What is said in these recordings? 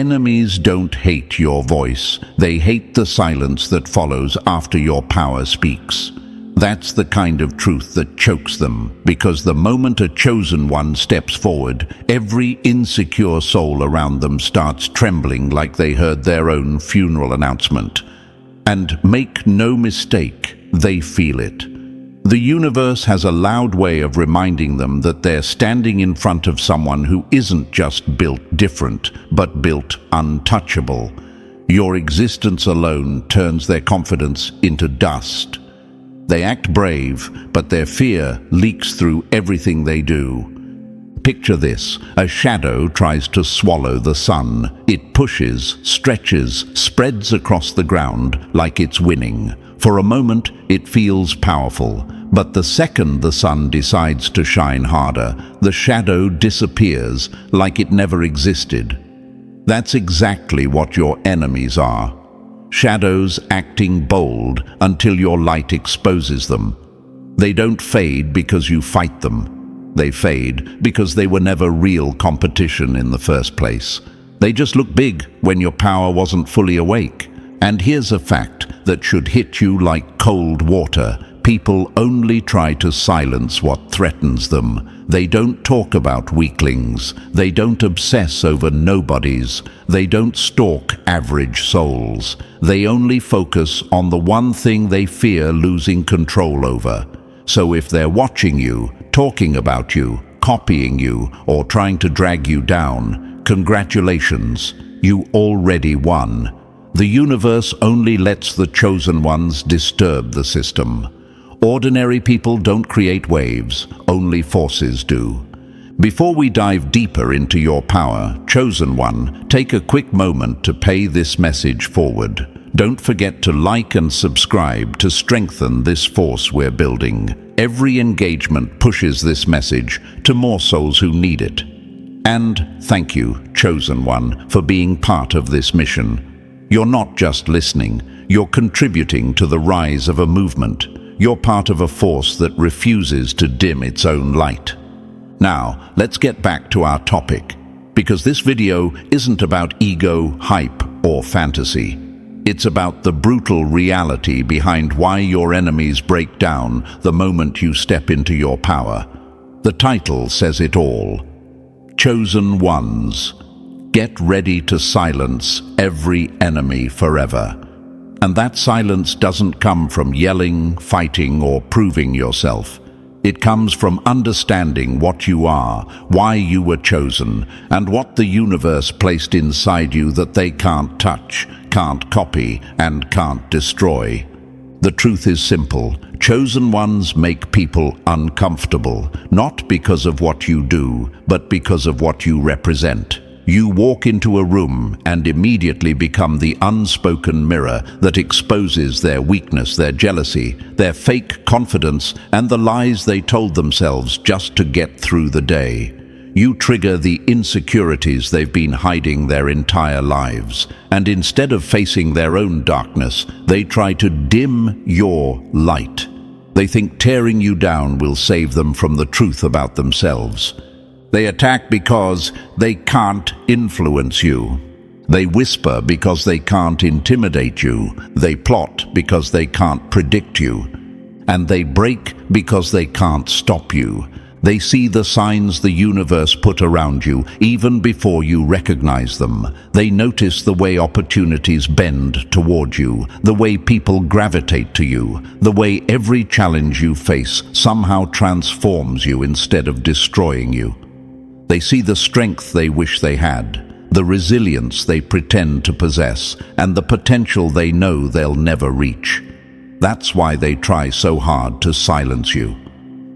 Enemies don't hate your voice. They hate the silence that follows after your power speaks. That's the kind of truth that chokes them, because the moment a chosen one steps forward, every insecure soul around them starts trembling like they heard their own funeral announcement. And make no mistake, they feel it. The universe has a loud way of reminding them that they're standing in front of someone who isn't just built different, but built untouchable. Your existence alone turns their confidence into dust. They act brave, but their fear leaks through everything they do. Picture this: a shadow tries to swallow the sun. It pushes, stretches, spreads across the ground like it's winning. For a moment, it feels powerful. But the second the sun decides to shine harder, the shadow disappears like it never existed. That's exactly what your enemies are. Shadows acting bold until your light exposes them. They don't fade because you fight them. They fade because they were never real competition in the first place. They just look big when your power wasn't fully awake. And here's a fact that should hit you like cold water. People only try to silence what threatens them. They don't talk about weaklings. They don't obsess over nobodies. They don't stalk average souls. They only focus on the one thing they fear losing control over. So if they're watching you, talking about you, copying you, or trying to drag you down, congratulations, you already won. The universe only lets the chosen ones disturb the system. Ordinary people don't create waves, only forces do. Before we dive deeper into your power, chosen one, take a quick moment to pay this message forward. Don't forget to like and subscribe to strengthen this force we're building. Every engagement pushes this message to more souls who need it. And thank you, chosen one, for being part of this mission. You're not just listening, you're contributing to the rise of a movement. You're part of a force that refuses to dim its own light. Now, let's get back to our topic, because this video isn't about ego, hype, or fantasy. It's about the brutal reality behind why your enemies break down the moment you step into your power. The title says it all. Chosen Ones. Get ready to silence every enemy forever. And that silence doesn't come from yelling, fighting, or proving yourself. It comes from understanding what you are, why you were chosen, and what the universe placed inside you that they can't touch, can't copy, and can't destroy. The truth is simple. Chosen ones make people uncomfortable, not because of what you do, but because of what you represent. You walk into a room and immediately become the unspoken mirror that exposes their weakness, their jealousy, their fake confidence, and the lies they told themselves just to get through the day. You trigger the insecurities they've been hiding their entire lives, and instead of facing their own darkness, they try to dim your light. They think tearing you down will save them from the truth about themselves. They attack because they can't influence you. They whisper because they can't intimidate you. They plot because they can't predict you. And they break because they can't stop you. They see the signs the universe put around you even before you recognize them. They notice the way opportunities bend toward you, the way people gravitate to you, the way every challenge you face somehow transforms you instead of destroying you. They see the strength they wish they had, the resilience they pretend to possess, and the potential they know they'll never reach. That's why they try so hard to silence you.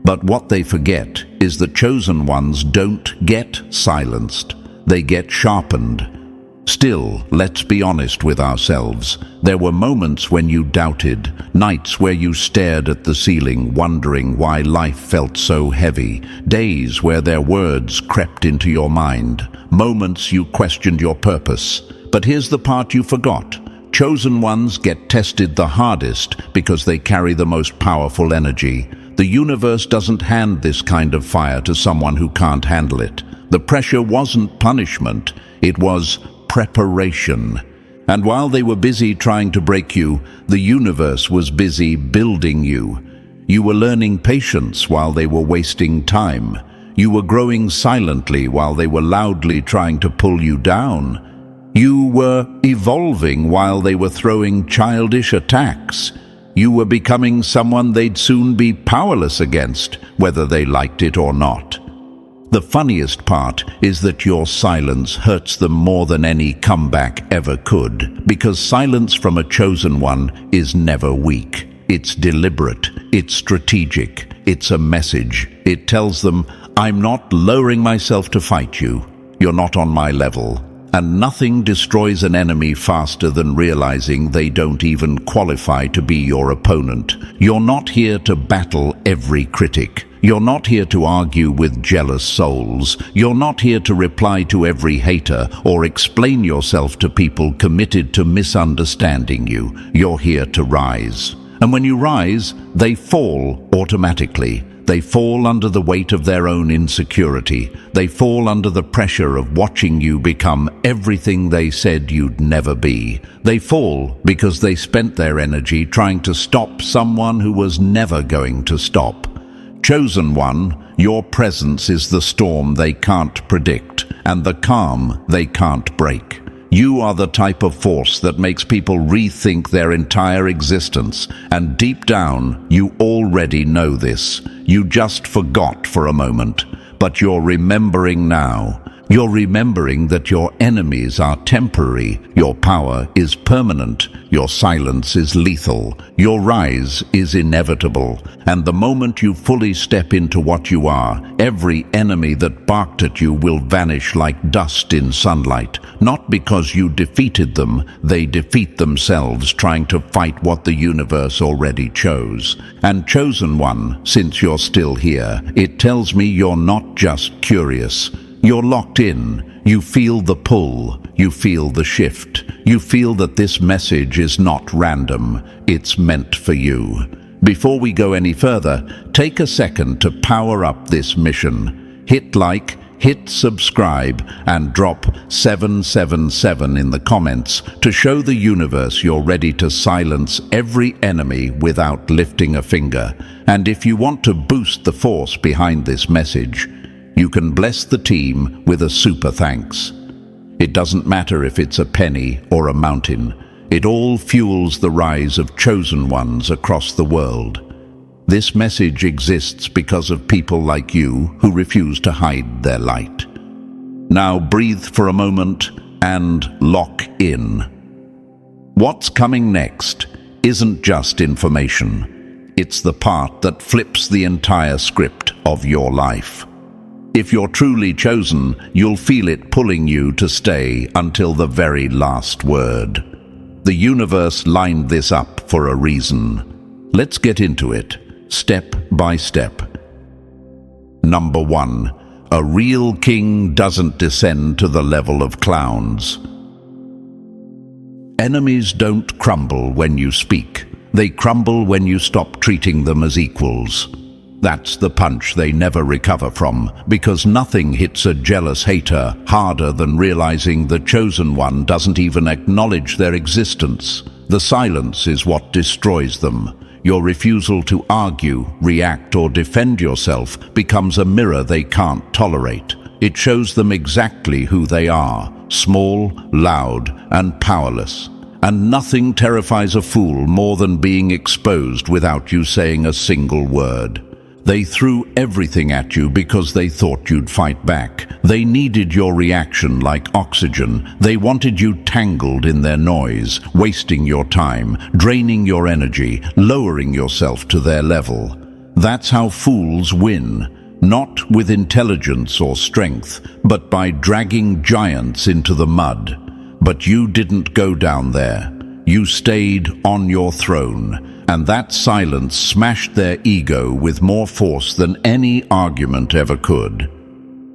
But what they forget is that chosen ones don't get silenced. They get sharpened. Still, let's be honest with ourselves. There were moments when you doubted, nights where you stared at the ceiling wondering why life felt so heavy, days where their words crept into your mind, moments you questioned your purpose. But here's the part you forgot. Chosen ones get tested the hardest because they carry the most powerful energy. The universe doesn't hand this kind of fire to someone who can't handle it. The pressure wasn't punishment, it was preparation. And while they were busy trying to break you, the universe was busy building you. You were learning patience while they were wasting time. You were growing silently while they were loudly trying to pull you down. You were evolving while they were throwing childish attacks. You were becoming someone they'd soon be powerless against, whether they liked it or not. The funniest part is that your silence hurts them more than any comeback ever could, because silence from a chosen one is never weak. It's deliberate, it's strategic, it's a message. It tells them, I'm not lowering myself to fight you. You're not on my level. And nothing destroys an enemy faster than realizing they don't even qualify to be your opponent. You're not here to battle every critic. You're not here to argue with jealous souls. You're not here to reply to every hater or explain yourself to people committed to misunderstanding you. You're here to rise. And when you rise, they fall automatically. They fall under the weight of their own insecurity. They fall under the pressure of watching you become everything they said you'd never be. They fall because they spent their energy trying to stop someone who was never going to stop. Chosen one, your presence is the storm they can't predict and the calm they can't break. You are the type of force that makes people rethink their entire existence, and deep down, you already know this. You just forgot for a moment, but you're remembering now. You're remembering that your enemies are temporary, your power is permanent, your silence is lethal, your rise is inevitable, and the moment you fully step into what you are, every enemy that barked at you will vanish like dust in sunlight. Not because you defeated them, they defeat themselves trying to fight what the universe already chose. And chosen one, since you're still here, it tells me you're not just curious. You're locked in. You feel the pull. You feel the shift. You feel that this message is not random. It's meant for you. Before we go any further, take a second to power up this mission. Hit like, hit subscribe, and drop 777 in the comments to show the universe you're ready to silence every enemy without lifting a finger. And if you want to boost the force behind this message, you can bless the team with a super thanks. It doesn't matter if it's a penny or a mountain. It all fuels the rise of chosen ones across the world. This message exists because of people like you who refuse to hide their light. Now breathe for a moment and lock in. What's coming next isn't just information. It's the part that flips the entire script of your life. If you're truly chosen, you'll feel it pulling you to stay until the very last word. The universe lined this up for a reason. Let's get into it, step by step. Number 1. A real king doesn't descend to the level of clowns. Enemies don't crumble when you speak. They crumble when you stop treating them as equals. That's the punch they never recover from, because nothing hits a jealous hater harder than realizing the chosen one doesn't even acknowledge their existence. The silence is what destroys them. Your refusal to argue, react, or defend yourself becomes a mirror they can't tolerate. It shows them exactly who they are: small, loud, and powerless. And nothing terrifies a fool more than being exposed without you saying a single word. They threw everything at you because they thought you'd fight back. They needed your reaction like oxygen. They wanted you tangled in their noise, wasting your time, draining your energy, lowering yourself to their level. That's how fools win, not with intelligence or strength, but by dragging giants into the mud. But you didn't go down there. You stayed on your throne. And that silence smashed their ego with more force than any argument ever could.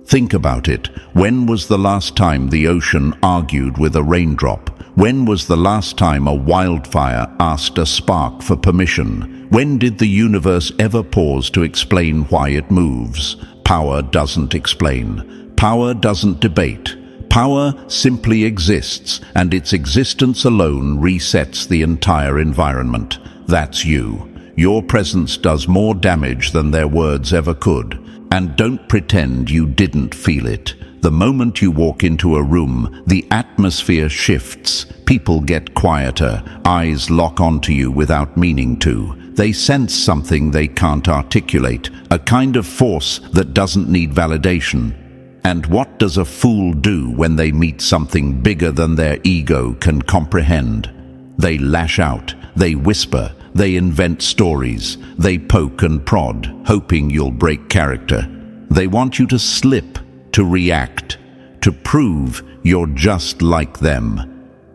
Think about it. When was the last time the ocean argued with a raindrop? When was the last time a wildfire asked a spark for permission? When did the universe ever pause to explain why it moves? Power doesn't explain. Power doesn't debate. Power simply exists, and its existence alone resets the entire environment. That's you. Your presence does more damage than their words ever could. And don't pretend you didn't feel it. The moment you walk into a room, the atmosphere shifts. People get quieter. Eyes lock onto you without meaning to. They sense something they can't articulate, a kind of force that doesn't need validation. And what does a fool do when they meet something bigger than their ego can comprehend? They lash out, they whisper, they invent stories, they poke and prod, hoping you'll break character. They want you to slip, to react, to prove you're just like them.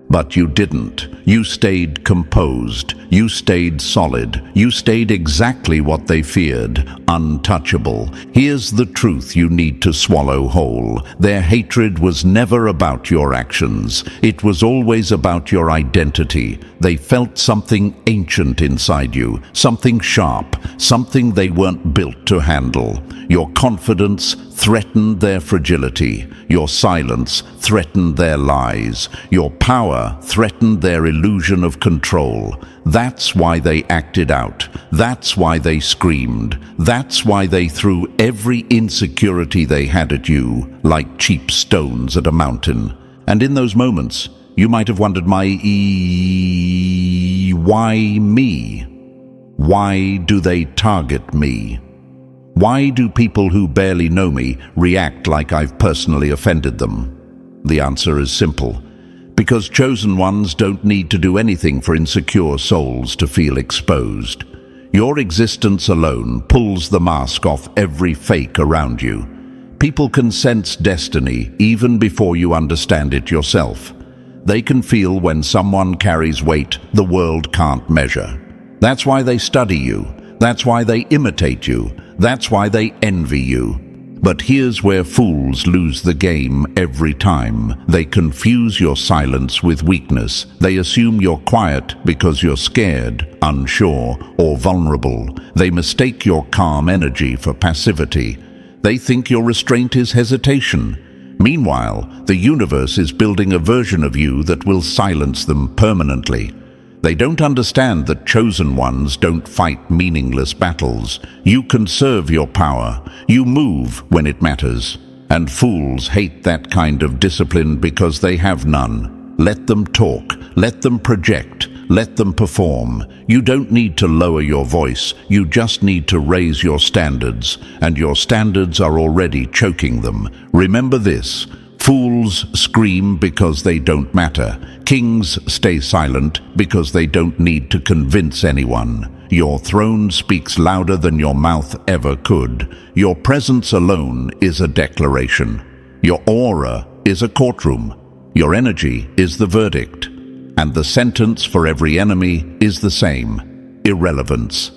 But you didn't. You stayed composed. You stayed solid. You stayed exactly what they feared, untouchable. Here's the truth you need to swallow whole. Their hatred was never about your actions. It was always about your identity. They felt something ancient inside you, something sharp, something they weren't built to handle. Your confidence threatened their fragility. Your silence threatened their lies. Your power threatened their illusion of control. That's why they acted out. That's why they screamed. That's why they threw every insecurity they had at you like cheap stones at a mountain. And in those moments, you might have wondered, why me? Why do they target me? Why do people who barely know me react like I've personally offended them? The answer is simple. Because chosen ones don't need to do anything for insecure souls to feel exposed. Your existence alone pulls the mask off every fake around you. People can sense destiny even before you understand it yourself. They can feel when someone carries weight the world can't measure. That's why they study you. That's why they imitate you. That's why they envy you. But here's where fools lose the game every time. They confuse your silence with weakness. They assume you're quiet because you're scared, unsure, or vulnerable. They mistake your calm energy for passivity. They think your restraint is hesitation. Meanwhile, the universe is building a version of you that will silence them permanently. They don't understand that chosen ones don't fight meaningless battles. You conserve your power. You move when it matters. And fools hate that kind of discipline because they have none. Let them talk. Let them project. Let them perform. You don't need to lower your voice. You just need to raise your standards. And your standards are already choking them. Remember this. Fools scream because they don't matter. Kings stay silent because they don't need to convince anyone. Your throne speaks louder than your mouth ever could. Your presence alone is a declaration. Your aura is a courtroom. Your energy is the verdict. And the sentence for every enemy is the same: irrelevance.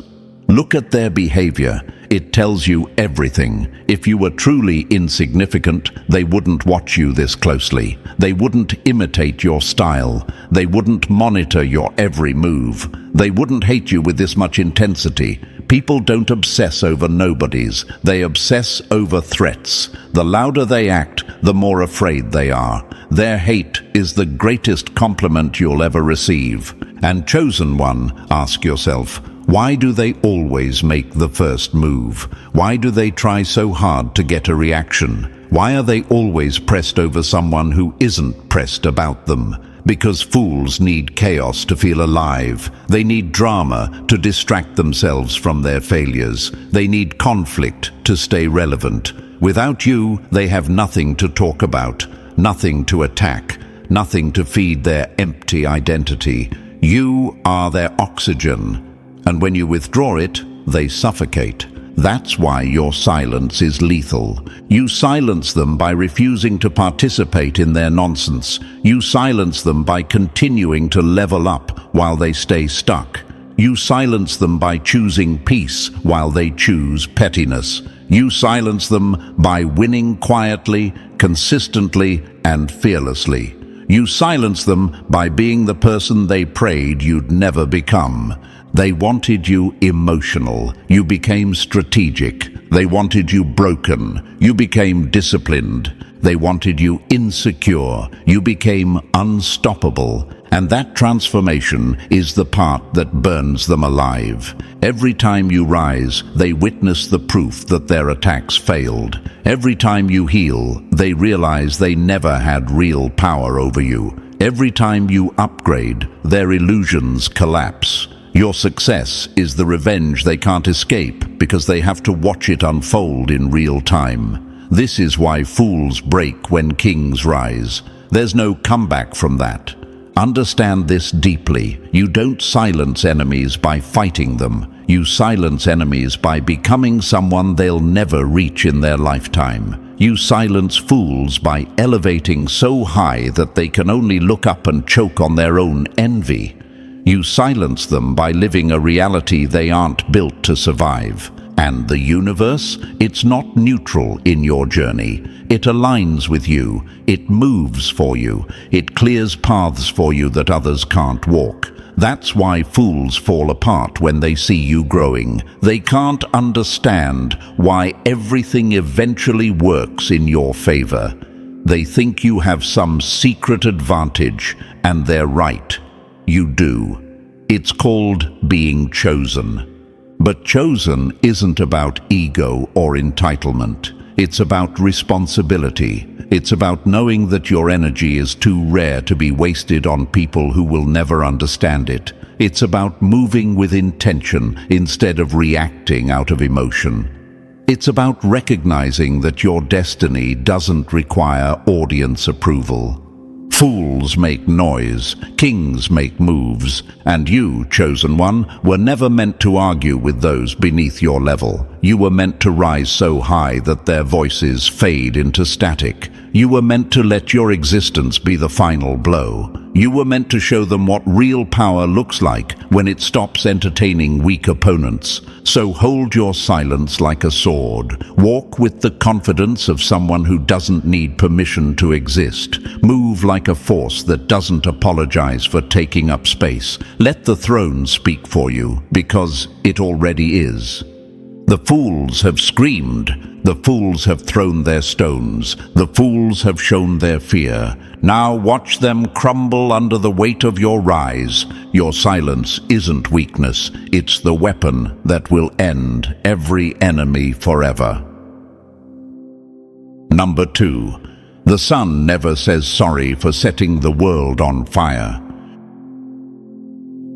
Look at their behavior. It tells you everything. If you were truly insignificant, they wouldn't watch you this closely. They wouldn't imitate your style. They wouldn't monitor your every move. They wouldn't hate you with this much intensity. People don't obsess over nobodies. They obsess over threats. The louder they act, the more afraid they are. Their hate is the greatest compliment you'll ever receive. And chosen one, ask yourself, why do they always make the first move? Why do they try so hard to get a reaction? Why are they always pressed over someone who isn't pressed about them? Because fools need chaos to feel alive. They need drama to distract themselves from their failures. They need conflict to stay relevant. Without you, they have nothing to talk about, nothing to attack, nothing to feed their empty identity. You are their oxygen. And when you withdraw it, they suffocate. That's why your silence is lethal. You silence them by refusing to participate in their nonsense. You silence them by continuing to level up while they stay stuck. You silence them by choosing peace while they choose pettiness. You silence them by winning quietly, consistently, and fearlessly. You silence them by being the person they prayed you'd never become. They wanted you emotional. You became strategic. They wanted you broken. You became disciplined. They wanted you insecure. You became unstoppable. And that transformation is the part that burns them alive. Every time you rise, they witness the proof that their attacks failed. Every time you heal, they realize they never had real power over you. Every time you upgrade, their illusions collapse. Your success is the revenge they can't escape because they have to watch it unfold in real time. This is why fools break when kings rise. There's no comeback from that. Understand this deeply. You don't silence enemies by fighting them. You silence enemies by becoming someone they'll never reach in their lifetime. You silence fools by elevating so high that they can only look up and choke on their own envy. You silence them by living a reality they aren't built to survive. And the universe, it's not neutral in your journey. It aligns with you. It moves for you. It clears paths for you that others can't walk. That's why fools fall apart when they see you growing. They can't understand why everything eventually works in your favor. They think you have some secret advantage, and they're right. You do. It's called being chosen. But chosen isn't about ego or entitlement. It's about responsibility. It's about knowing that your energy is too rare to be wasted on people who will never understand it. It's about moving with intention instead of reacting out of emotion. It's about recognizing that your destiny doesn't require audience approval. Fools make noise, kings make moves, and you, chosen one, were never meant to argue with those beneath your level. You were meant to rise so high that their voices fade into static. You were meant to let your existence be the final blow. You were meant to show them what real power looks like when it stops entertaining weak opponents. So hold your silence like a sword. Walk with the confidence of someone who doesn't need permission to exist. Move like a force that doesn't apologize for taking up space. Let the throne speak for you, because it already is. The fools have screamed. The fools have thrown their stones. The fools have shown their fear. Now watch them crumble under the weight of your rise. Your silence isn't weakness. It's the weapon that will end every enemy forever. Number 2. The sun never says sorry for setting the world on fire.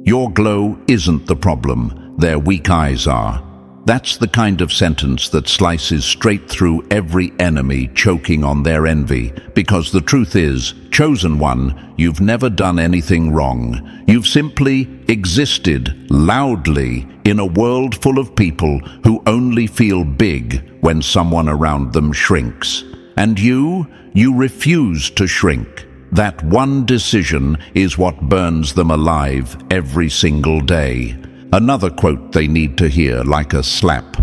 Your glow isn't the problem. Their weak eyes are. That's the kind of sentence that slices straight through every enemy choking on their envy. Because the truth is, chosen one, you've never done anything wrong. You've simply existed loudly in a world full of people who only feel big when someone around them shrinks. And you refuse to shrink. That one decision is what burns them alive every single day. Another quote they need to hear like a slap.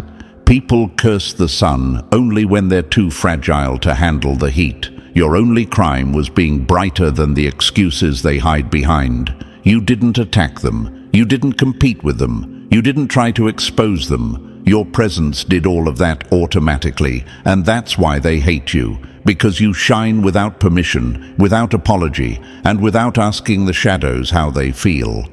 People curse the sun only when they're too fragile to handle the heat. Your only crime was being brighter than the excuses they hide behind. You didn't attack them. You didn't compete with them. You didn't try to expose them. Your presence did all of that automatically, and that's why they hate you. Because you shine without permission, without apology, and without asking the shadows how they feel.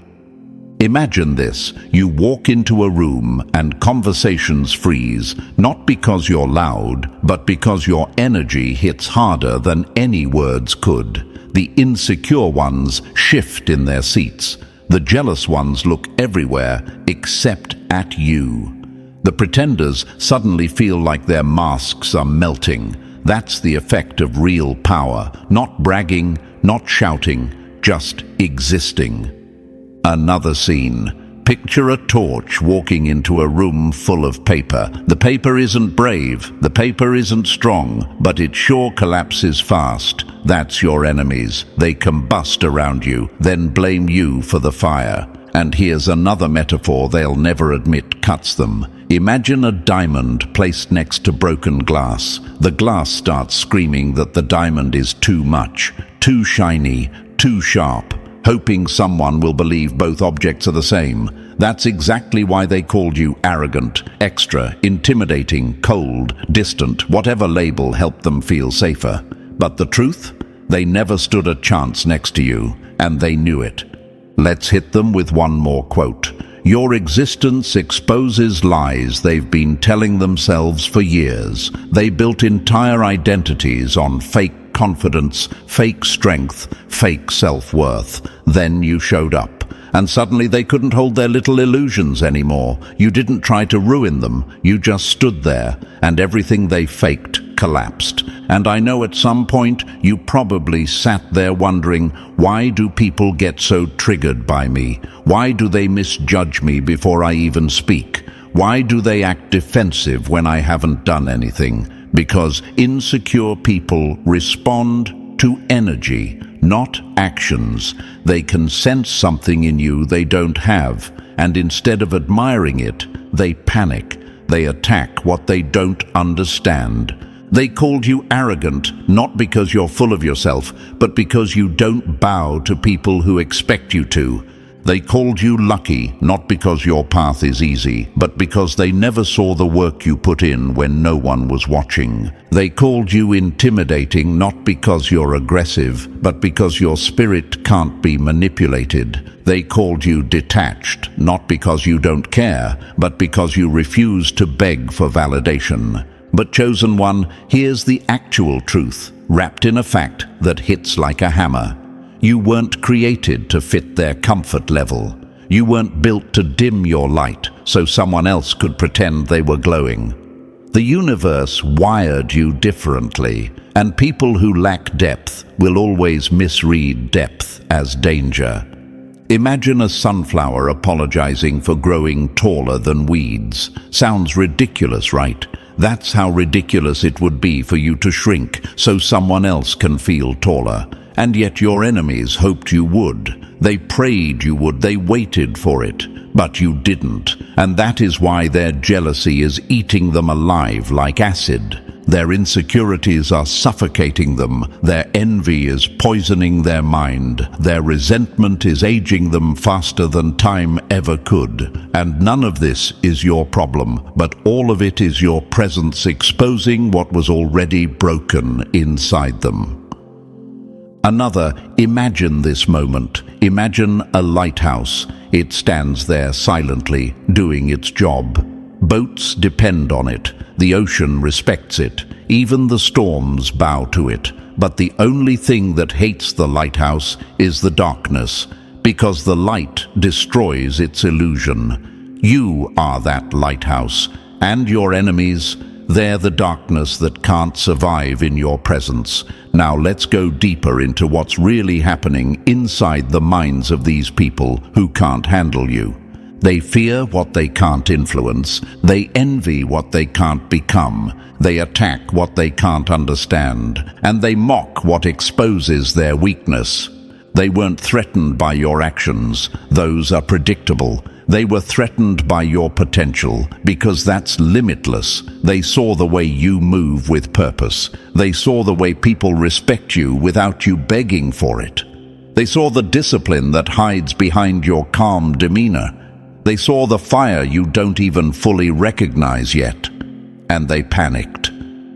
Imagine this. You walk into a room and conversations freeze, not because you're loud, but because your energy hits harder than any words could. The insecure ones shift in their seats. The jealous ones look everywhere except at you. The pretenders suddenly feel like their masks are melting. That's the effect of real power. Not bragging, not shouting, just existing. Another scene. Picture a torch walking into a room full of paper. The paper isn't brave, the paper isn't strong, but it sure collapses fast. That's your enemies. They combust around you, then blame you for the fire. And here's another metaphor they'll never admit cuts them. Imagine a diamond placed next to broken glass. The glass starts screaming that the diamond is too much, too shiny, too sharp, hoping someone will believe both objects are the same. That's exactly why they called you arrogant, extra, intimidating, cold, distant, whatever label helped them feel safer. But the truth? They never stood a chance next to you, and they knew it. Let's hit them with one more quote. Your existence exposes lies they've been telling themselves for years. They built entire identities on fake confidence, fake strength, fake self-worth. Then you showed up. And suddenly they couldn't hold their little illusions anymore. You didn't try to ruin them. You just stood there, and everything they faked collapsed. And I know at some point you probably sat there wondering, why do people get so triggered by me? Why do they misjudge me before I even speak? Why do they act defensive when I haven't done anything? Because insecure people respond to energy, not actions. They can sense something in you they don't have, and instead of admiring it, they panic. They attack what they don't understand. They called you arrogant, not because you're full of yourself, but because you don't bow to people who expect you to. They called you lucky, not because your path is easy, but because they never saw the work you put in when no one was watching. They called you intimidating, not because you're aggressive, but because your spirit can't be manipulated. They called you detached, not because you don't care, but because you refuse to beg for validation. But chosen one, here's the actual truth, wrapped in a fact that hits like a hammer. You weren't created to fit their comfort level. You weren't built to dim your light so someone else could pretend they were glowing. The universe wired you differently, and people who lack depth will always misread depth as danger. Imagine a sunflower apologizing for growing taller than weeds. Sounds ridiculous, right? That's how ridiculous it would be for you to shrink so someone else can feel taller. And yet your enemies hoped you would. They prayed you would. They waited for it. But you didn't. And that is why their jealousy is eating them alive like acid. Their insecurities are suffocating them. Their envy is poisoning their mind. Their resentment is aging them faster than time ever could. And none of this is your problem, but all of it is your presence exposing what was already broken inside them. Another, imagine this moment. Imagine a lighthouse. It stands there silently, doing its job. Boats depend on it. The ocean respects it. Even the storms bow to it. But the only thing that hates the lighthouse is the darkness, because the light destroys its illusion. You are that lighthouse, and your enemies, they're the darkness that can't survive in your presence. Now let's go deeper into what's really happening inside the minds of these people who can't handle you. They fear what they can't influence. They envy what they can't become. They attack what they can't understand. And they mock what exposes their weakness. They weren't threatened by your actions. Those are predictable. They were threatened by your potential, because that's limitless. They saw the way you move with purpose. They saw the way people respect you without you begging for it. They saw the discipline that hides behind your calm demeanor. They saw the fire you don't even fully recognize yet. And they panicked.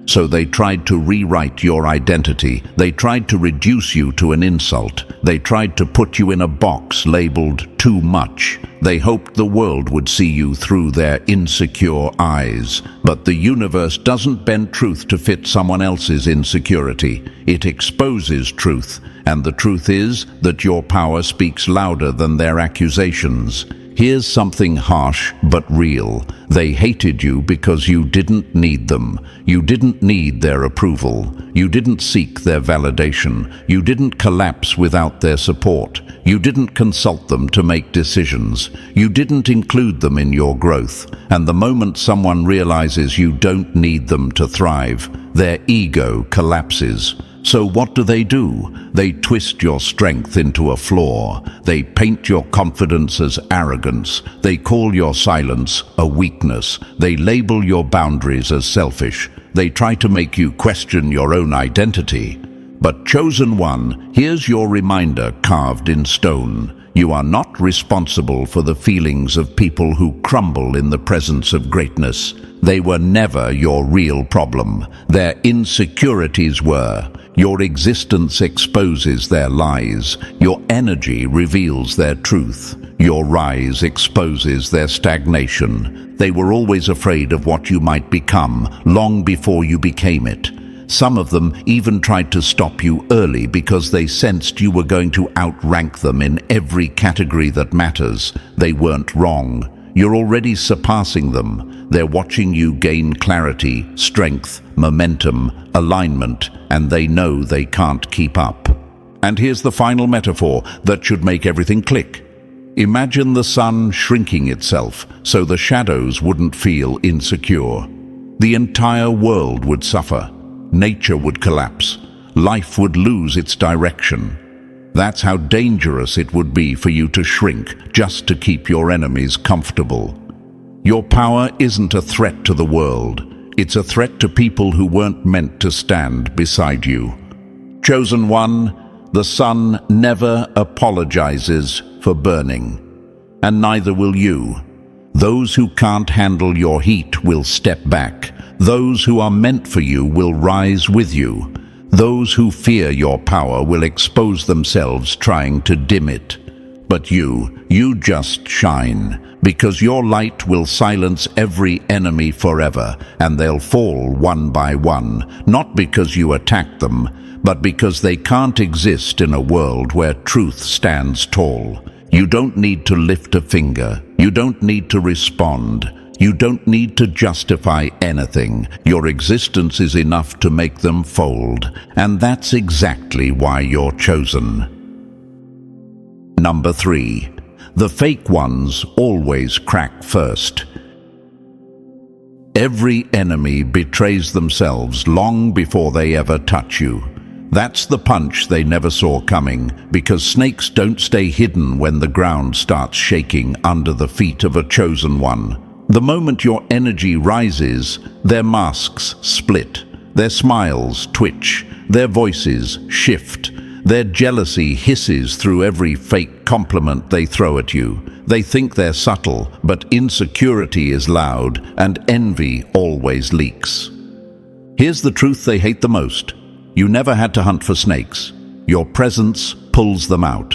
So they tried to rewrite your identity. They tried to reduce you to an insult. They tried to put you in a box labeled too much. They hoped the world would see you through their insecure eyes. But the universe doesn't bend truth to fit someone else's insecurity. It exposes truth. And the truth is that your power speaks louder than their accusations. Here's something harsh but real. They hated you because you didn't need them. You didn't need their approval. You didn't seek their validation. You didn't collapse without their support. You didn't consult them to make decisions. You didn't include them in your growth. And the moment someone realizes you don't need them to thrive, their ego collapses. So what do? They twist your strength into a flaw. They paint your confidence as arrogance. They call your silence a weakness. They label your boundaries as selfish. They try to make you question your own identity. But chosen one, here's your reminder carved in stone. You are not responsible for the feelings of people who crumble in the presence of greatness. They were never your real problem. Their insecurities were. Your existence exposes their lies. Your energy reveals their truth. Your rise exposes their stagnation. They were always afraid of what you might become, long before you became it. Some of them even tried to stop you early because they sensed you were going to outrank them in every category that matters. They weren't wrong. You're already surpassing them. They're watching you gain clarity, strength, momentum, alignment, and they know they can't keep up. And here's the final metaphor that should make everything click. Imagine the sun shrinking itself so the shadows wouldn't feel insecure. The entire world would suffer. Nature would collapse. Life would lose its direction. That's how dangerous it would be for you to shrink just to keep your enemies comfortable. Your power isn't a threat to the world. It's a threat to people who weren't meant to stand beside you. Chosen one, the sun never apologizes for burning, and neither will you. Those who can't handle your heat will step back. Those who are meant for you will rise with you. Those who fear your power will expose themselves trying to dim it. But you just shine, because your light will silence every enemy forever, and they'll fall one by one, not because you attacked them, but because they can't exist in a world where truth stands tall. You don't need to lift a finger. You don't need to respond. You don't need to justify anything. Your existence is enough to make them fold, and that's exactly why you're chosen. Number 3. The fake ones always crack first. Every enemy betrays themselves long before they ever touch you. That's the punch they never saw coming, because snakes don't stay hidden when the ground starts shaking under the feet of a chosen one. The moment your energy rises, their masks split, their smiles twitch, their voices shift, their jealousy hisses through every fake compliment they throw at you. They think they're subtle, but insecurity is loud, and envy always leaks. Here's the truth they hate the most. You never had to hunt for snakes. Your presence pulls them out.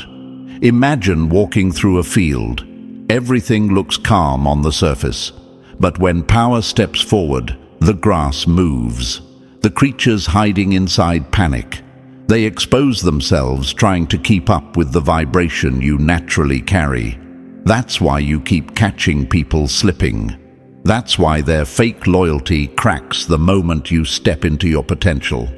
Imagine walking through a field. Everything looks calm on the surface, but when power steps forward, the grass moves. The creatures hiding inside panic. They expose themselves trying to keep up with the vibration you naturally carry. That's why you keep catching people slipping. That's why their fake loyalty cracks the moment you step into your potential.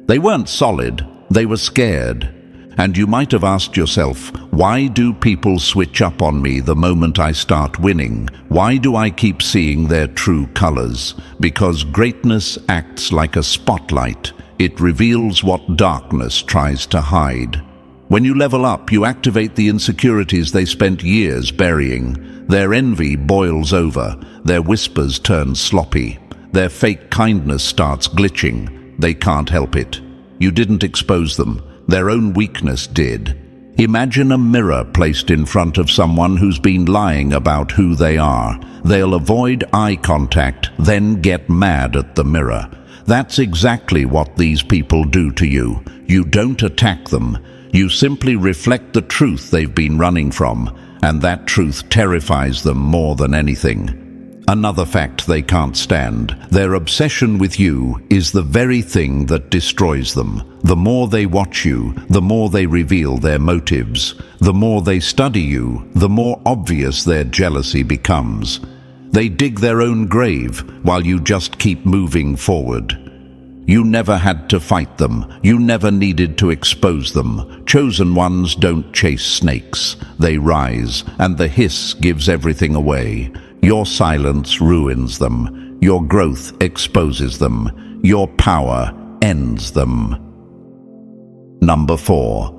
They weren't solid, they were scared. And you might have asked yourself, why do people switch up on me the moment I start winning? Why do I keep seeing their true colors? Because greatness acts like a spotlight. It reveals what darkness tries to hide. When you level up, you activate the insecurities they spent years burying. Their envy boils over. Their whispers turn sloppy. Their fake kindness starts glitching. They can't help it. You didn't expose them. Their own weakness did. Imagine a mirror placed in front of someone who's been lying about who they are. They'll avoid eye contact, then get mad at the mirror. That's exactly what these people do to you. You don't attack them. You simply reflect the truth they've been running from, and that truth terrifies them more than anything. Another fact they can't stand: their obsession with you is the very thing that destroys them. The more they watch you, the more they reveal their motives. The more they study you, the more obvious their jealousy becomes. They dig their own grave while you just keep moving forward. You never had to fight them. You never needed to expose them. Chosen ones don't chase snakes. They rise, and the hiss gives everything away. Your silence ruins them. Your growth exposes them. Your power ends them. Number 4.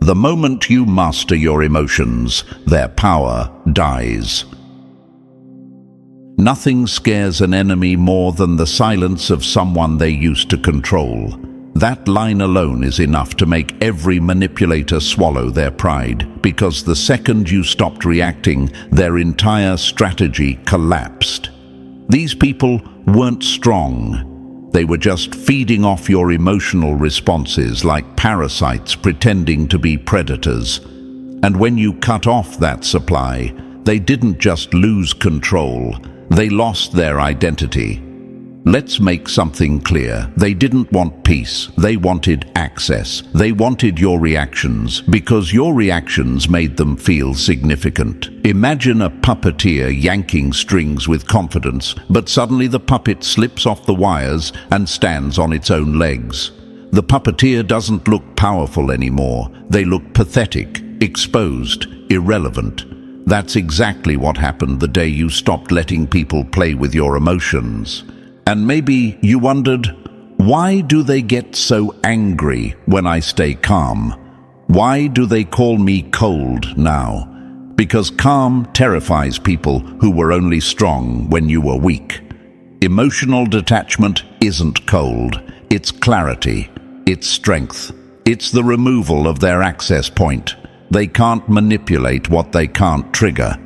The moment you master your emotions, their power dies. Nothing scares an enemy more than the silence of someone they used to control. That line alone is enough to make every manipulator swallow their pride, because the second you stopped reacting, their entire strategy collapsed. These people weren't strong. They were just feeding off your emotional responses like parasites pretending to be predators. And when you cut off that supply, they didn't just lose control, they lost their identity. Let's make something clear. They didn't want peace. They wanted access. They wanted your reactions because your reactions made them feel significant. Imagine a puppeteer yanking strings with confidence, but suddenly the puppet slips off the wires and stands on its own legs. The puppeteer doesn't look powerful anymore. They look pathetic, exposed, irrelevant. That's exactly what happened the day you stopped letting people play with your emotions. And maybe you wondered, why do they get so angry when I stay calm? Why do they call me cold now? Because calm terrifies people who were only strong when you were weak. Emotional detachment isn't cold, it's clarity, it's strength. It's the removal of their access point. They can't manipulate what they can't trigger.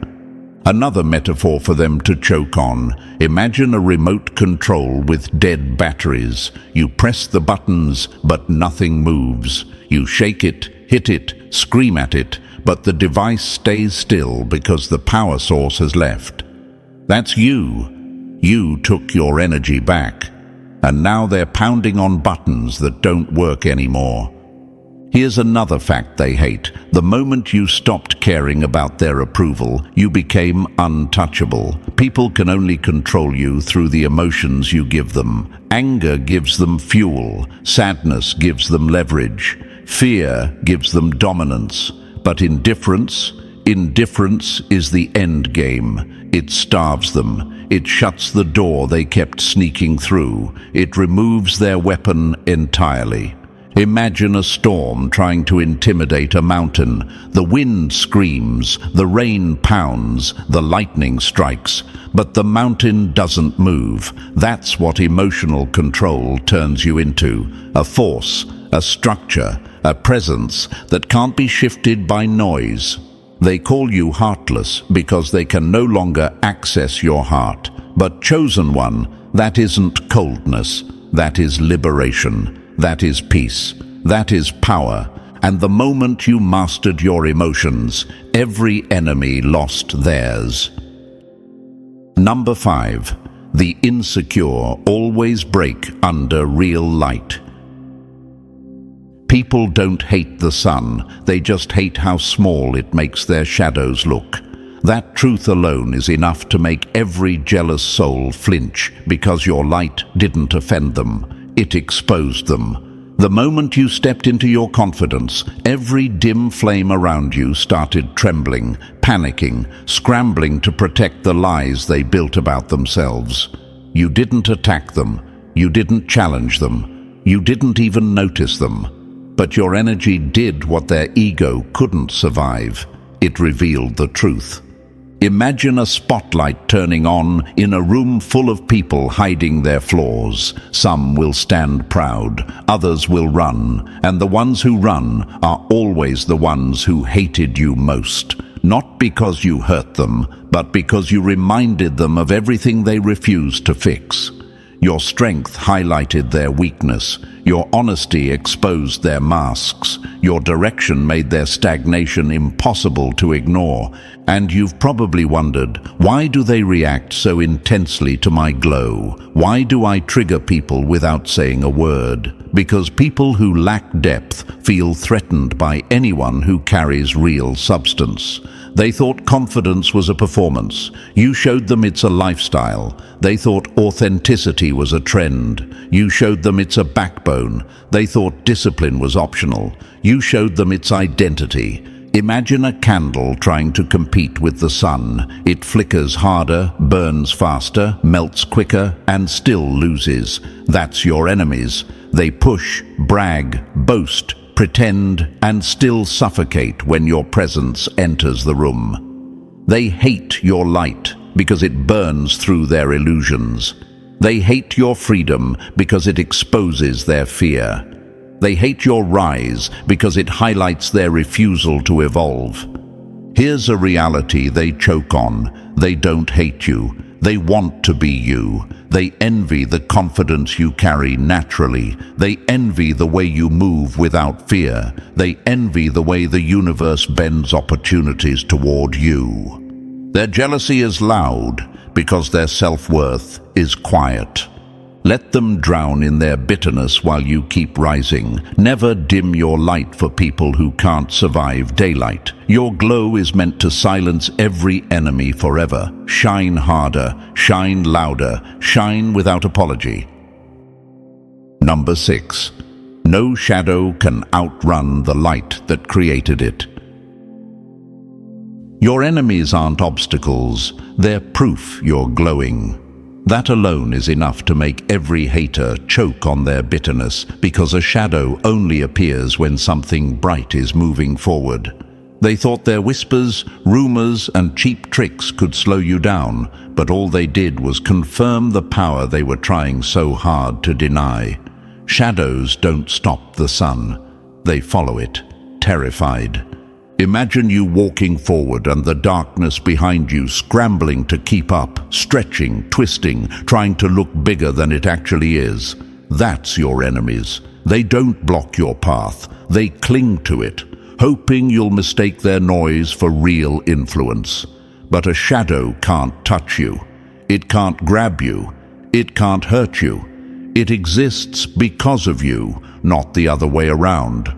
Another metaphor for them to choke on. Imagine a remote control with dead batteries. You press the buttons, but nothing moves. You shake it, hit it, scream at it, but the device stays still because the power source has left. That's you. You took your energy back. And now they're pounding on buttons that don't work anymore. Here's another fact they hate. The moment you stopped caring about their approval, you became untouchable. People can only control you through the emotions you give them. Anger gives them fuel. Sadness gives them leverage. Fear gives them dominance. But indifference is the end game. It starves them. It shuts the door they kept sneaking through. It removes their weapon entirely. Imagine a storm trying to intimidate a mountain. The wind screams, the rain pounds, the lightning strikes, but the mountain doesn't move. That's what emotional control turns you into. A force, a structure, a presence that can't be shifted by noise. They call you heartless because they can no longer access your heart. But chosen one, that isn't coldness, that is liberation. That is peace. That is power. And the moment you mastered your emotions, every enemy lost theirs. Number 5. The insecure always break under real light. People don't hate the sun, they just hate how small it makes their shadows look. That truth alone is enough to make every jealous soul flinch because your light didn't offend them. It exposed them. The moment you stepped into your confidence, every dim flame around you started trembling, panicking, scrambling to protect the lies they built about themselves. You didn't attack them. You didn't challenge them. You didn't even notice them. But your energy did what their ego couldn't survive. It revealed the truth. Imagine a spotlight turning on in a room full of people hiding their flaws. Some will stand proud, others will run, and the ones who run are always the ones who hated you most. Not because you hurt them, but because you reminded them of everything they refused to fix. Your strength highlighted their weakness. Your honesty exposed their masks. Your direction made their stagnation impossible to ignore. And you've probably wondered, why do they react so intensely to my glow? Why do I trigger people without saying a word? Because people who lack depth feel threatened by anyone who carries real substance. They thought confidence was a performance. You showed them it's a lifestyle. They thought authenticity was a trend. You showed them it's a backbone. They thought discipline was optional. You showed them its identity. Imagine a candle trying to compete with the sun. It flickers harder, burns faster, melts quicker, and still loses. That's your enemies. They push, brag, boast, pretend, and still suffocate when your presence enters the room. They hate your light because it burns through their illusions. They hate your freedom because it exposes their fear. They hate your rise because it highlights their refusal to evolve. Here's a reality they choke on. They don't hate you. They want to be you. They envy the confidence you carry naturally. They envy the way you move without fear. They envy the way the universe bends opportunities toward you. Their jealousy is loud because their self-worth is quiet. Let them drown in their bitterness while you keep rising. Never dim your light for people who can't survive daylight. Your glow is meant to silence every enemy forever. Shine harder, shine louder, shine without apology. Number 6. No shadow can outrun the light that created it. Your enemies aren't obstacles, they're proof you're glowing. That alone is enough to make every hater choke on their bitterness, because a shadow only appears when something bright is moving forward. They thought their whispers, rumors, and cheap tricks could slow you down, but all they did was confirm the power they were trying so hard to deny. Shadows don't stop the sun. They follow it, terrified. Imagine you walking forward and the darkness behind you scrambling to keep up, stretching, twisting, trying to look bigger than it actually is. That's your enemies. They don't block your path. They cling to it, hoping you'll mistake their noise for real influence. But a shadow can't touch you. It can't grab you. It can't hurt you. It exists because of you, not the other way around.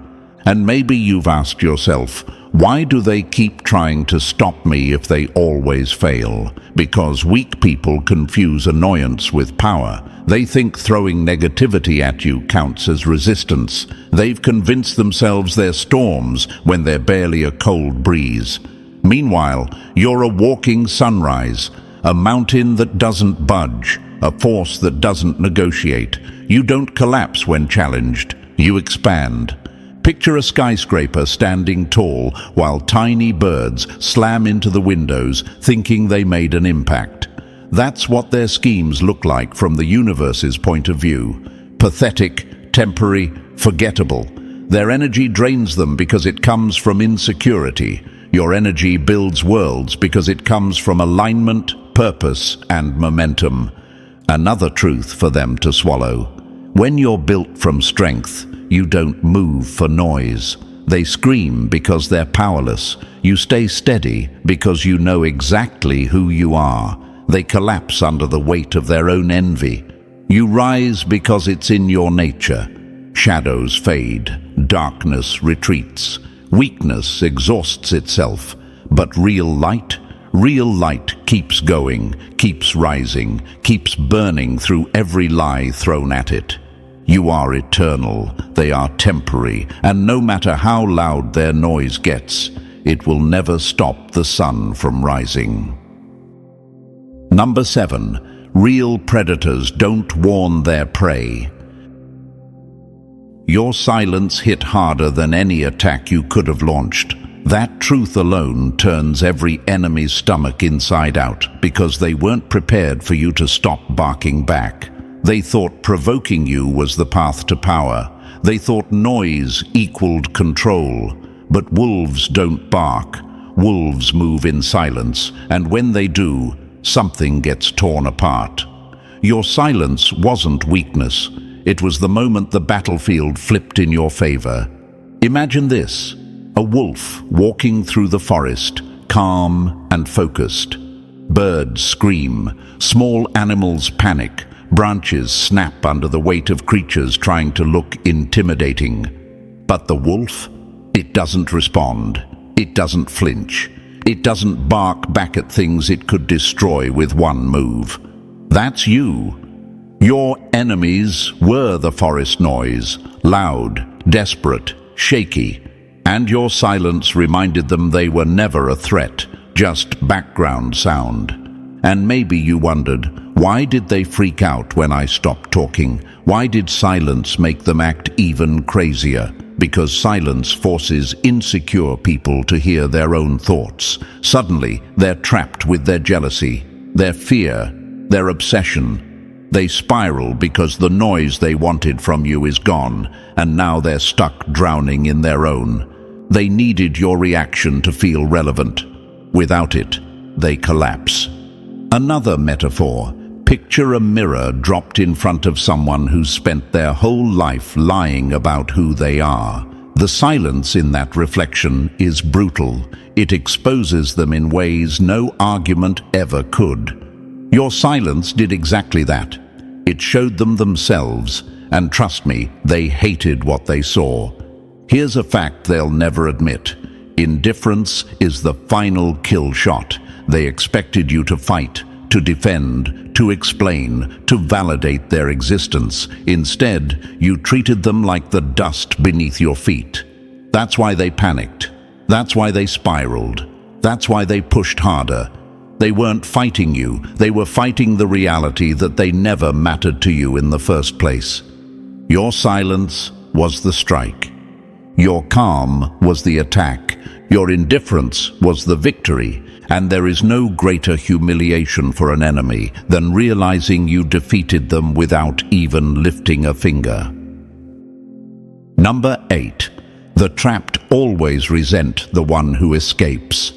And maybe you've asked yourself, why do they keep trying to stop me if they always fail? Because weak people confuse annoyance with power. They think throwing negativity at you counts as resistance. They've convinced themselves they're storms when they're barely a cold breeze. Meanwhile, you're a walking sunrise, a mountain that doesn't budge, a force that doesn't negotiate. You don't collapse when challenged. You expand. Picture a skyscraper standing tall while tiny birds slam into the windows thinking they made an impact. That's what their schemes look like from the universe's point of view. Pathetic, temporary, forgettable. Their energy drains them because it comes from insecurity. Your energy builds worlds because it comes from alignment, purpose, and momentum. Another truth for them to swallow. When you're built from strength, you don't move for noise. They scream because they're powerless. You stay steady because you know exactly who you are. They collapse under the weight of their own envy. You rise because it's in your nature. Shadows fade. Darkness retreats. Weakness exhausts itself. But real light keeps going, keeps rising, keeps burning through every lie thrown at it. You are eternal, they are temporary, and no matter how loud their noise gets, it will never stop the sun from rising. Number 7. Real predators don't warn their prey. Your silence hit harder than any attack you could have launched. That truth alone turns every enemy's stomach inside out, because they weren't prepared for you to stop barking back. They thought provoking you was the path to power. They thought noise equaled control. But wolves don't bark. Wolves move in silence, and when they do, something gets torn apart. Your silence wasn't weakness. It was the moment the battlefield flipped in your favor. Imagine this: a wolf walking through the forest, calm and focused. Birds scream, small animals panic, branches snap under the weight of creatures trying to look intimidating. But the wolf, it doesn't respond. It doesn't flinch. It doesn't bark back at things it could destroy with one move. That's you. Your enemies were the forest noise, loud, desperate, shaky, and your silence reminded them they were never a threat, just background sound. And maybe you wondered, why did they freak out when I stopped talking? Why did silence make them act even crazier? Because silence forces insecure people to hear their own thoughts. Suddenly, they're trapped with their jealousy, their fear, their obsession. They spiral because the noise they wanted from you is gone, and now they're stuck drowning in their own. They needed your reaction to feel relevant. Without it, they collapse. Another metaphor. Picture a mirror dropped in front of someone who's spent their whole life lying about who they are. The silence in that reflection is brutal. It exposes them in ways no argument ever could. Your silence did exactly that. It showed them themselves, and trust me, they hated what they saw. Here's a fact they'll never admit. Indifference is the final kill shot. They expected you to fight, to defend, to explain, to validate their existence. Instead, you treated them like the dust beneath your feet. That's why they panicked. That's why they spiraled. That's why they pushed harder. They weren't fighting you. They were fighting the reality that they never mattered to you in the first place. Your silence was the strike. Your calm was the attack. Your indifference was the victory. And there is no greater humiliation for an enemy than realizing you defeated them without even lifting a finger. Number 8. The trapped always resent the one who escapes.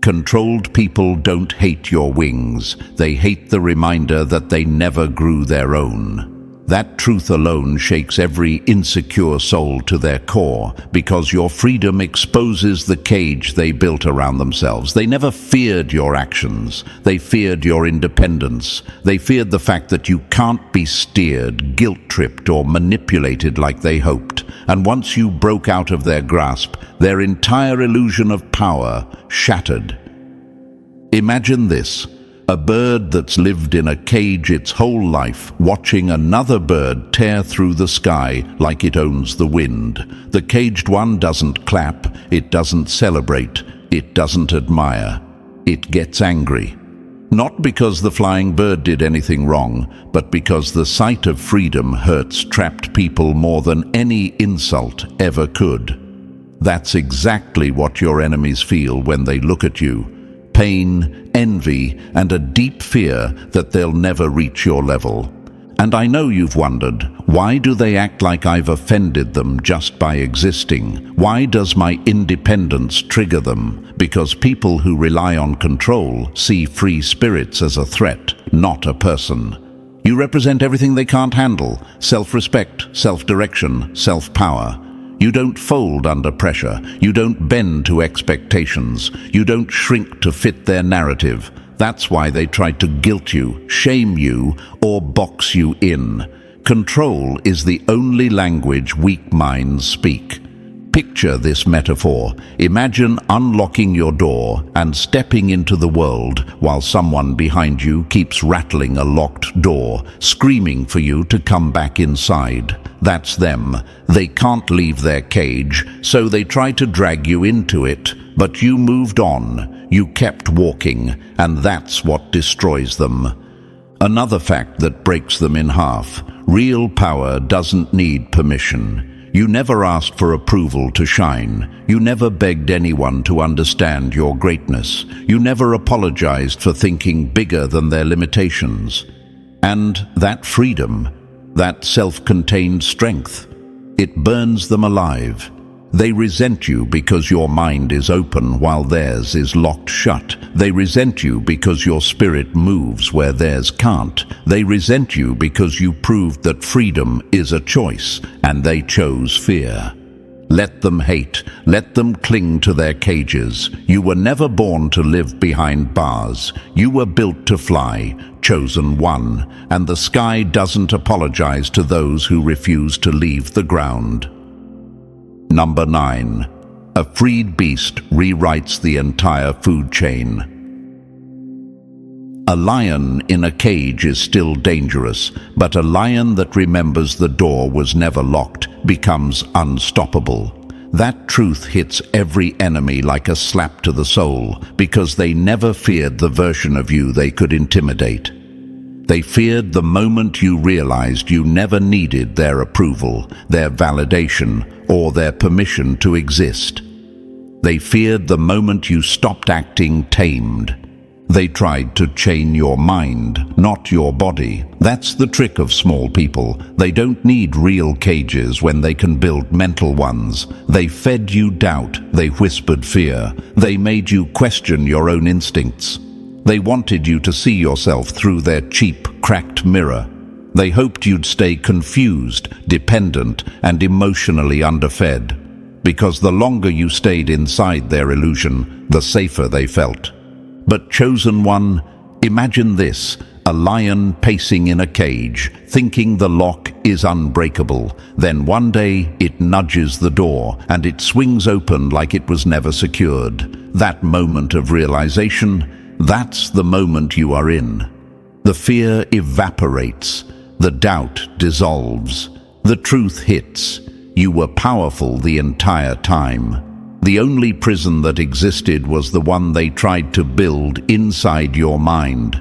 Controlled people don't hate your wings. They hate the reminder that they never grew their own. That truth alone shakes every insecure soul to their core, because your freedom exposes the cage they built around themselves. They never feared your actions. They feared your independence. They feared the fact that you can't be steered, guilt-tripped, or manipulated like they hoped. And once you broke out of their grasp, their entire illusion of power shattered. Imagine this. A bird that's lived in a cage its whole life, watching another bird tear through the sky like it owns the wind. The caged one doesn't clap, it doesn't celebrate, it doesn't admire. It gets angry. Not because the flying bird did anything wrong, but because the sight of freedom hurts trapped people more than any insult ever could. That's exactly what your enemies feel when they look at you. Pain, envy, and a deep fear that they'll never reach your level. And I know you've wondered, why do they act like I've offended them just by existing? Why does my independence trigger them? Because people who rely on control see free spirits as a threat, not a person. You represent everything they can't handle: self-respect, self-direction, self-power. You don't fold under pressure. You don't bend to expectations. You don't shrink to fit their narrative. That's why they try to guilt you, shame you, or box you in. Control is the only language weak minds speak. Picture this metaphor. Imagine unlocking your door and stepping into the world while someone behind you keeps rattling a locked door, screaming for you to come back inside. That's them. They can't leave their cage, so they try to drag you into it. But you moved on. You kept walking, and that's what destroys them. Another fact that breaks them in half. Real power doesn't need permission. You never asked for approval to shine. You never begged anyone to understand your greatness. You never apologized for thinking bigger than their limitations. And that freedom, that self-contained strength, it burns them alive. They resent you because your mind is open while theirs is locked shut. They resent you because your spirit moves where theirs can't. They resent you because you proved that freedom is a choice, and they chose fear. Let them hate. Let them cling to their cages. You were never born to live behind bars. You were built to fly, chosen one, and the sky doesn't apologize to those who refuse to leave the ground. Number 9. A freed beast rewrites the entire food chain. A lion in a cage is still dangerous, but a lion that remembers the door was never locked becomes unstoppable. That truth hits every enemy like a slap to the soul, because they never feared the version of you they could intimidate. They feared the moment you realized you never needed their approval, their validation, or their permission to exist. They feared the moment you stopped acting tamed. They tried to chain your mind, not your body. That's the trick of small people. They don't need real cages when they can build mental ones. They fed you doubt. They whispered fear. They made you question your own instincts. They wanted you to see yourself through their cheap, cracked mirror. They hoped you'd stay confused, dependent, and emotionally underfed. Because the longer you stayed inside their illusion, the safer they felt. But chosen one, imagine this, a lion pacing in a cage, thinking the lock is unbreakable. Then one day it nudges the door and it swings open like it was never secured. That moment of realization, that's the moment you are in. The fear evaporates, the doubt dissolves, the truth hits. You were powerful the entire time. The only prison that existed was the one they tried to build inside your mind.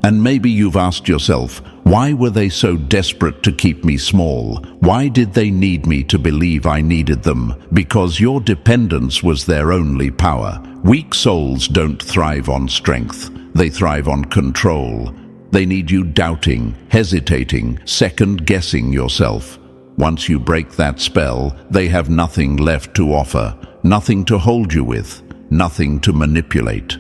And maybe you've asked yourself, why were they so desperate to keep me small? Why did they need me to believe I needed them? Because your dependence was their only power. Weak souls don't thrive on strength. They thrive on control. They need you doubting, hesitating, second-guessing yourself. Once you break that spell, they have nothing left to offer. Nothing to hold you with, nothing to manipulate.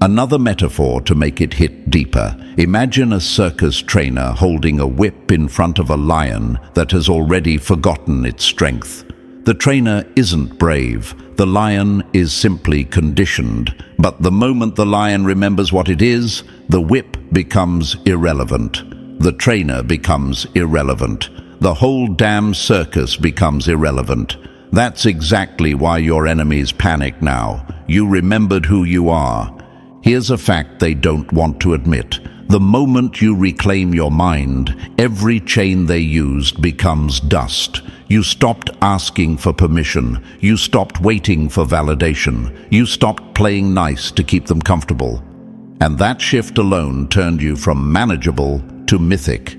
Another metaphor to make it hit deeper. Imagine a circus trainer holding a whip in front of a lion that has already forgotten its strength. The trainer isn't brave. The lion is simply conditioned. But the moment the lion remembers what it is, the whip becomes irrelevant. The trainer becomes irrelevant. The whole damn circus becomes irrelevant. That's exactly why your enemies panic now. You remembered who you are. Here's a fact they don't want to admit. The moment you reclaim your mind, every chain they used becomes dust. You stopped asking for permission. You stopped waiting for validation. You stopped playing nice to keep them comfortable. And that shift alone turned you from manageable to mythic.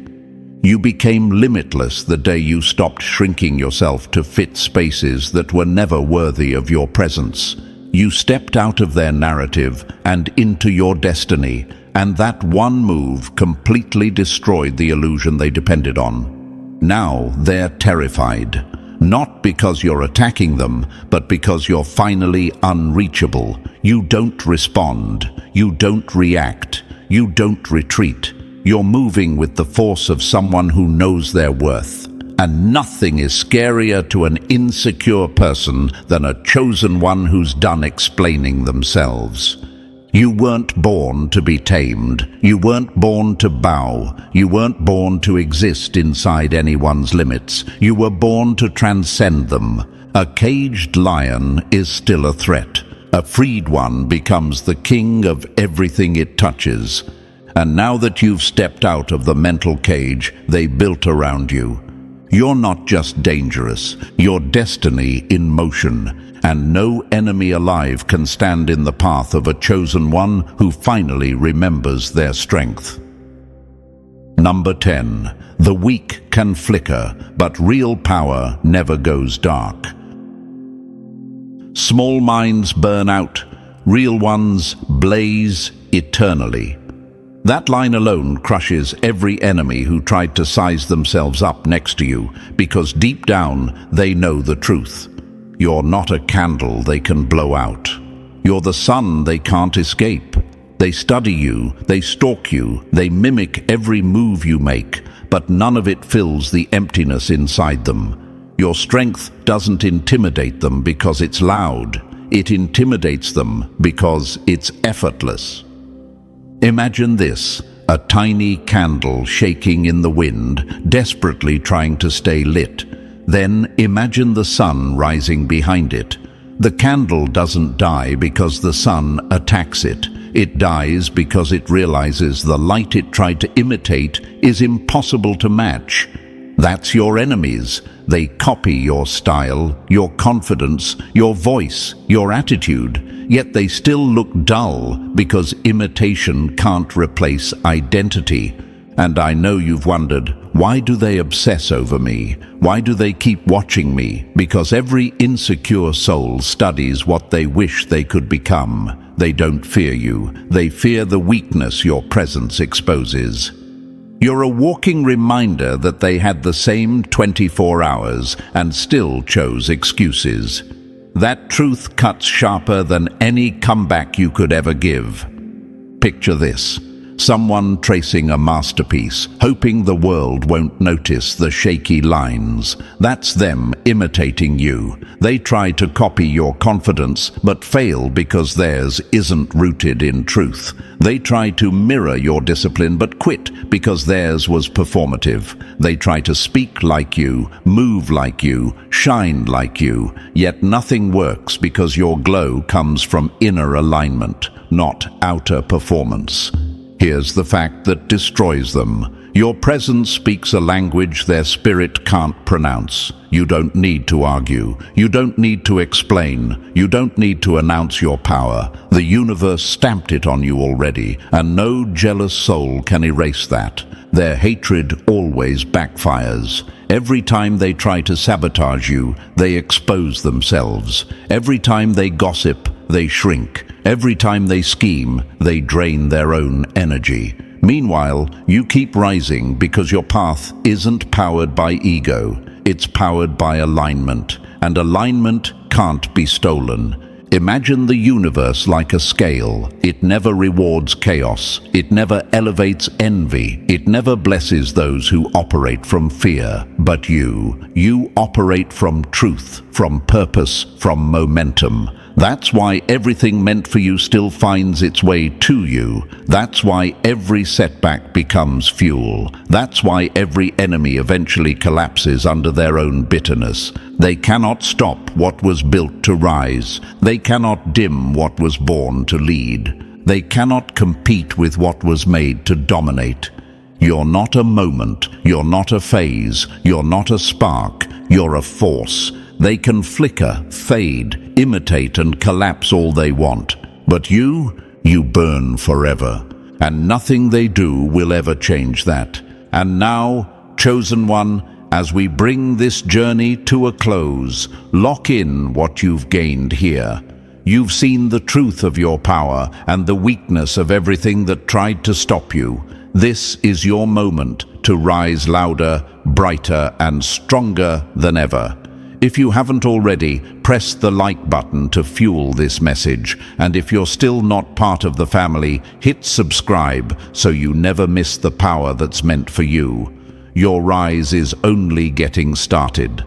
You became limitless the day you stopped shrinking yourself to fit spaces that were never worthy of your presence. You stepped out of their narrative and into your destiny, and that one move completely destroyed the illusion they depended on. Now they're terrified, not because you're attacking them, but because you're finally unreachable. You don't respond, you don't react, you don't retreat. You're moving with the force of someone who knows their worth. And nothing is scarier to an insecure person than a chosen one who's done explaining themselves. You weren't born to be tamed. You weren't born to bow. You weren't born to exist inside anyone's limits. You were born to transcend them. A caged lion is still a threat. A freed one becomes the king of everything it touches. And now that you've stepped out of the mental cage they built around you, you're not just dangerous, you're destiny in motion, and no enemy alive can stand in the path of a chosen one who finally remembers their strength. Number 10. The weak can flicker, but real power never goes dark. Small minds burn out, real ones blaze eternally. That line alone crushes every enemy who tried to size themselves up next to you, because deep down they know the truth. You're not a candle they can blow out. You're the sun they can't escape. They study you, they stalk you, they mimic every move you make, but none of it fills the emptiness inside them. Your strength doesn't intimidate them because it's loud. It intimidates them because it's effortless. Imagine this, a tiny candle shaking in the wind, desperately trying to stay lit. Then imagine the sun rising behind it. The candle doesn't die because the sun attacks it. It dies because it realizes the light it tried to imitate is impossible to match. That's your enemies. They copy your style, your confidence, your voice, your attitude. Yet they still look dull because imitation can't replace identity. And I know you've wondered, why do they obsess over me? Why do they keep watching me? Because every insecure soul studies what they wish they could become. They don't fear you. They fear the weakness your presence exposes. You're a walking reminder that they had the same 24 hours and still chose excuses. That truth cuts sharper than any comeback you could ever give. Picture this. Someone tracing a masterpiece, hoping the world won't notice the shaky lines. That's them imitating you. They try to copy your confidence, but fail because theirs isn't rooted in truth. They try to mirror your discipline, but quit because theirs was performative. They try to speak like you, move like you, shine like you, yet nothing works because your glow comes from inner alignment, not outer performance. Here's the fact that destroys them. Your presence speaks a language their spirit can't pronounce. You don't need to argue. You don't need to explain. You don't need to announce your power. The universe stamped it on you already, and no jealous soul can erase that. Their hatred always backfires. Every time they try to sabotage you, they expose themselves. Every time they gossip, they shrink. Every time they scheme, they drain their own energy. Meanwhile, you keep rising because your path isn't powered by ego. It's powered by alignment, and alignment can't be stolen. Imagine the universe like a scale. It never rewards chaos. It never elevates envy. It never blesses those who operate from fear. But you operate from truth, from purpose, from momentum. That's why everything meant for you still finds its way to you. That's why every setback becomes fuel. That's why every enemy eventually collapses under their own bitterness. They cannot stop what was built to rise. They cannot dim what was born to lead. They cannot compete with what was made to dominate. You're not a moment. You're not a phase. You're not a spark. You're a force. They can flicker, fade, imitate, and collapse all they want. But you burn forever. And nothing they do will ever change that. And now, chosen one, as we bring this journey to a close, lock in what you've gained here. You've seen the truth of your power and the weakness of everything that tried to stop you. This is your moment to rise louder, brighter, and stronger than ever. If you haven't already, press the like button to fuel this message. And if you're still not part of the family, hit subscribe so you never miss the power that's meant for you. Your rise is only getting started.